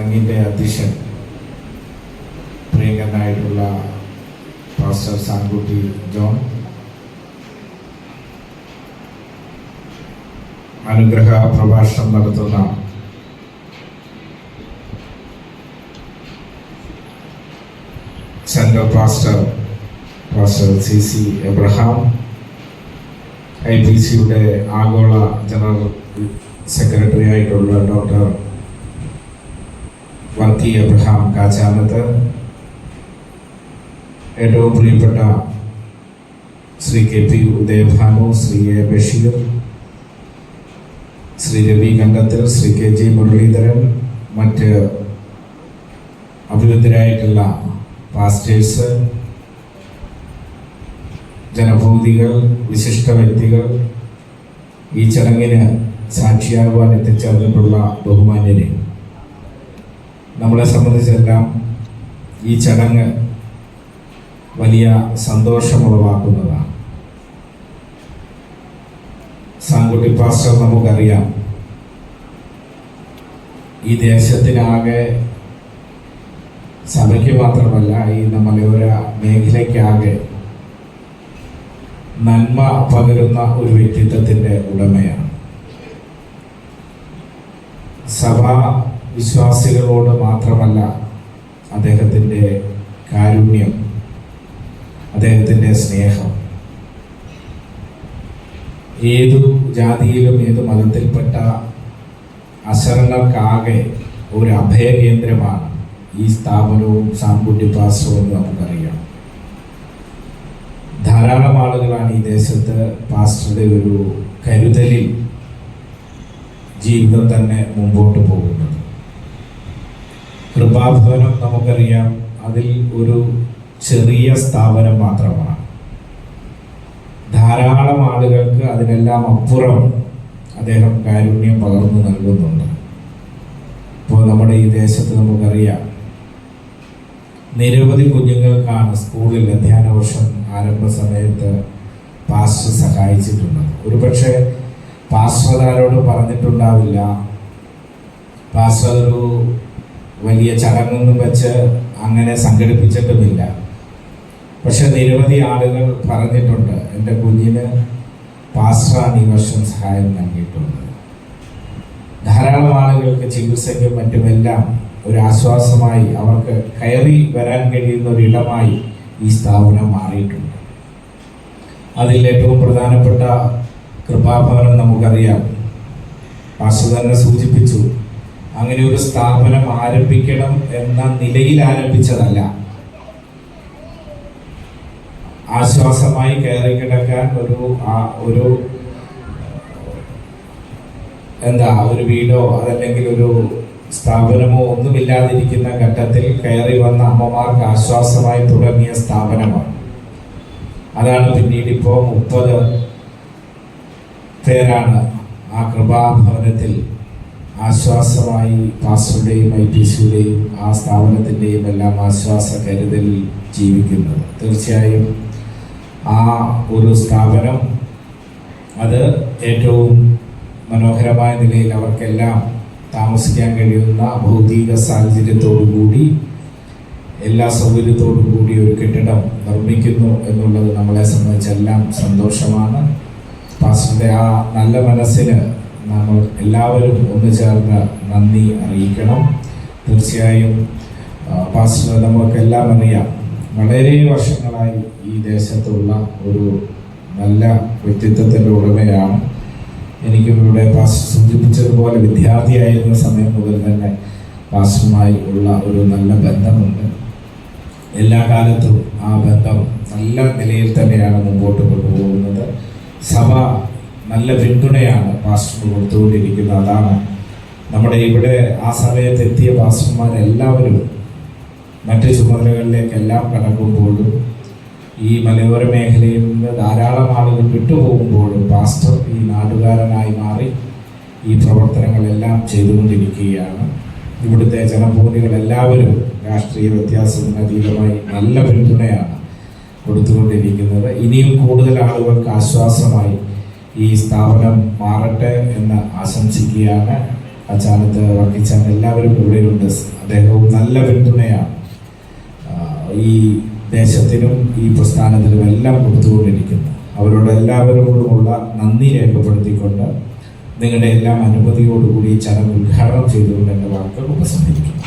ചടങ്ങിൻ്റെ അധ്യക്ഷൻ പ്രിയങ്കരനായിട്ടുള്ള pastor സാൻകുട്ടി John, അനുഗ്രഹ പ്രഭാഷണം നടത്തുന്ന സെൻട്രൽ പാസ്റ്റർ CC എബ്രഹാം, IPCയുടെ ആഗോള ജനറൽ സെക്രട്ടറി ആയിട്ടുള്ള ഡോക്ടർ വർക്കി എബ്രഹാം കാച്ചാനത്ത്, ഏറ്റവും പ്രിയപ്പെട്ട Shri KP Udayabhanu, Shri A Basheer, Shri Ravi Kandathil, Shri KG Muraleedharan, മറ്റ് അഭിവൃദ്ധരായിട്ടുള്ള പാസ്റ്റേഴ്സ്, ജനഭൂതികൾ, വിശിഷ്ട വ്യക്തികൾ, ഈ ചടങ്ങിന് സാക്ഷിയാകുവാൻ എത്തിച്ചേർന്നിട്ടുള്ള ബഹുമാന്യരെ, നമ്മളെ സംബന്ധിച്ചെല്ലാം ഈ ചടങ്ങ് വലിയ സന്തോഷമുളവാക്കുന്നതാണ്. സാൻകുട്ടി പാസ്റ്റർ നമുക്കറിയാം, ഈ ദേശത്തിനാകെ, സഭയ്ക്ക് മാത്രമല്ല ഈ മലയോര മേഖലയ്ക്കാകെ നന്മ പകരുന്ന ഒരു വ്യക്തിത്വത്തിൻ്റെ ഉടമയാണ്. സഭാ വിശ്വാസികളോട് മാത്രമല്ല അദ്ദേഹത്തിൻ്റെ കാരുണ്യം, അദ്ദേഹത്തിൻ്റെ സ്നേഹം, ഏതു ജാതിയിലും ഏതു മതത്തിൽപ്പെട്ട അശരണർക്കാകെ ഒരു അഭയകേന്ദ്രമാണ് ഈ സ്ഥാപനവും സാൻകുട്ടി പാസ്റ്ററും എന്ന് നമുക്കറിയാം. ധാരാളം ആളുകളാണ് ഈ ദേശത്ത് പാസ്റ്ററുടെ ഒരു കരുതലിൽ ജീവിതം തന്നെ മുമ്പോട്ട് പോകുന്നത്. കൃപാഭവനം നമുക്കറിയാം, അതിൽ ഒരു ചെറിയ സ്ഥാപനം മാത്രമാണ്. ധാരാളം ആളുകൾക്ക് അതിനെല്ലാം അപ്പുറം അദ്ദേഹം കാരുണ്യം പകർന്നു നൽകുന്നുണ്ട്. ഇപ്പോൾ നമ്മുടെ ഈ ദേശത്ത് നമുക്കറിയാം, നിരവധി കുഞ്ഞുങ്ങൾക്കാണ് സ്കൂളിൽ അധ്യയന വർഷം ആരംഭ സമയത്ത് പാസ്റ്റർ സഹായിച്ചിട്ടുള്ളത്. ഒരുപക്ഷെ പാസ്റ്റർ ആരോട് പറഞ്ഞിട്ടുണ്ടാവില്ല, പാസ്റ്റർ ഒരു വലിയ ചടങ്ങൊന്നും വെച്ച് അങ്ങനെ സംഘടിപ്പിച്ചിട്ടുമില്ല. പക്ഷെ നിരവധി ആളുകൾ പറഞ്ഞിട്ടുണ്ട്, എൻ്റെ കുഞ്ഞിന് പാസ്റ്ററാണ് ഈ വർഷം സഹായം നൽകിയിട്ടുണ്ട്. ധാരാളം ആളുകൾക്ക് ചികിത്സയ്ക്കും മറ്റുമെല്ലാം ഒരു ആശ്വാസമായി, അവർക്ക് കയറി വരാൻ കഴിയുന്ന ഒരിടമായി ഈ സ്ഥാപനം മാറിയിട്ടുണ്ട്. അതിൽ ഏറ്റവും പ്രധാനപ്പെട്ട കൃപാഭവനം നമുക്കറിയാം, പാസ്റ്റർ തന്നെ സൂചിപ്പിച്ചു, അങ്ങനെ ഒരു സ്ഥാപനം ആരംഭിക്കണം എന്ന നിലയിൽ ആരംഭിച്ചതല്ല. ആശ്വാസമായി കയറി കിടക്കാൻ ഒരു വീടോ അതല്ലെങ്കിൽ ഒരു സ്ഥാപനമോ ഒന്നുമില്ലാതിരിക്കുന്ന ഘട്ടത്തിൽ കയറി വന്ന അമ്മമാർക്ക് ആശ്വാസമായി തുടങ്ങിയ സ്ഥാപനമാണ്. അതാണ് പിന്നീട് ഇപ്പോൾ 30 പേരാണ് ആ കൃപാഭവനത്തിൽ ആശ്വാസമായി പാസ്റ്ററുടെയും IPCയുടെയും ആ സ്ഥാപനത്തിൻ്റെയും എല്ലാം ആശ്വാസ കരുതലിൽ ജീവിക്കുന്നത്. തീർച്ചയായും ആ ഒരു സ്ഥാപനം അത് ഏറ്റവും മനോഹരമായ നിലയിൽ അവർക്കെല്ലാം താമസിക്കാൻ കഴിയുന്ന ഭൗതിക സാഹചര്യത്തോടുകൂടി, എല്ലാ സൗകര്യത്തോടു കൂടി ഒരു കെട്ടിടം നിർമ്മിക്കുന്നു എന്നുള്ളത് നമ്മളെ സംബന്ധിച്ചെല്ലാം സന്തോഷമാണ്. പാസ്റ്ററുടെ ആ നല്ല മനസ്സിന് നമ്മൾ എല്ലാവരും ഒന്നു ചേർന്ന് നന്ദി അറിയിക്കണം. തീർച്ചയായും പാസ്റ്റർ നമുക്കെല്ലാം അറിയാം, വളരെ വർഷങ്ങളായി ഈ ദേശത്തുള്ള ഒരു നല്ല വ്യക്തിത്വത്തിൻ്റെ ഉടമയാണ്. എനിക്കും ഇവിടെ പാസ്റ്റർ സൂചിപ്പിച്ചതുപോലെ വിദ്യാർത്ഥിയായിരുന്ന സമയം മുതൽ തന്നെ പാസ്റ്ററുമായി ഉള്ള ഒരു നല്ല ബന്ധമുണ്ട്. എല്ലാ കാലത്തും ആ ബന്ധം നല്ല നിലയിൽ തന്നെയാണ് മുമ്പോട്ട് കൊണ്ടുപോകുന്നത്. സഭ നല്ല പിന്തുണയാണ് പാസ്റ്റർ കൊടുത്തുകൊണ്ടിരിക്കുന്നത്. അതാണ് നമ്മുടെ ഇവിടെ ആ സമയത്ത് എത്തിയ പാസ്റ്റർമാരെല്ലാവരും മറ്റ് ചുമതലകളിലേക്കെല്ലാം കടക്കുമ്പോഴും ഈ മലയോര മേഖലയിൽ നിന്ന് ധാരാളം ആളുകൾ വിട്ടുപോകുമ്പോഴും പാസ്റ്റർ ഈ നാട്ടുകാരനായി മാറി ഈ പ്രവർത്തനങ്ങളെല്ലാം ചെയ്തുകൊണ്ടിരിക്കുകയാണ്. ഇവിടുത്തെ ജനഭൂതികളെല്ലാവരും രാഷ്ട്രീയ വ്യത്യാസത്തിന് അതീതമായി നല്ല പിന്തുണയാണ് കൊടുത്തുകൊണ്ടിരിക്കുന്നത്. ഇനിയും കൂടുതൽ ആളുകൾക്ക് ആശ്വാസമായി ഈ സ്ഥാപനം മാറട്ടെ എന്ന് ആശംസിക്കുകയാണ്. അച്ചാനത്ത് വക്കിച്ചാൻ എല്ലാവരും ഇവിടെയുണ്ട്. അദ്ദേഹവും നല്ല പിന്തുണയാണ് ഈ ദേശത്തിനും ഈ പ്രസ്ഥാനത്തിനും എല്ലാം കൊടുത്തുകൊണ്ടിരിക്കുന്നു. അവരോട് എല്ലാവരോടുമുള്ള നന്ദി രേഖപ്പെടുത്തിക്കൊണ്ട് നിങ്ങളുടെ എല്ലാം അനുമതിയോടുകൂടി ചടങ്ങ് ഉദ്ഘാടനം ചെയ്തുകൊണ്ട് എൻ്റെ വാക്കുകൾ ഉപസംഹരിക്കുന്നു.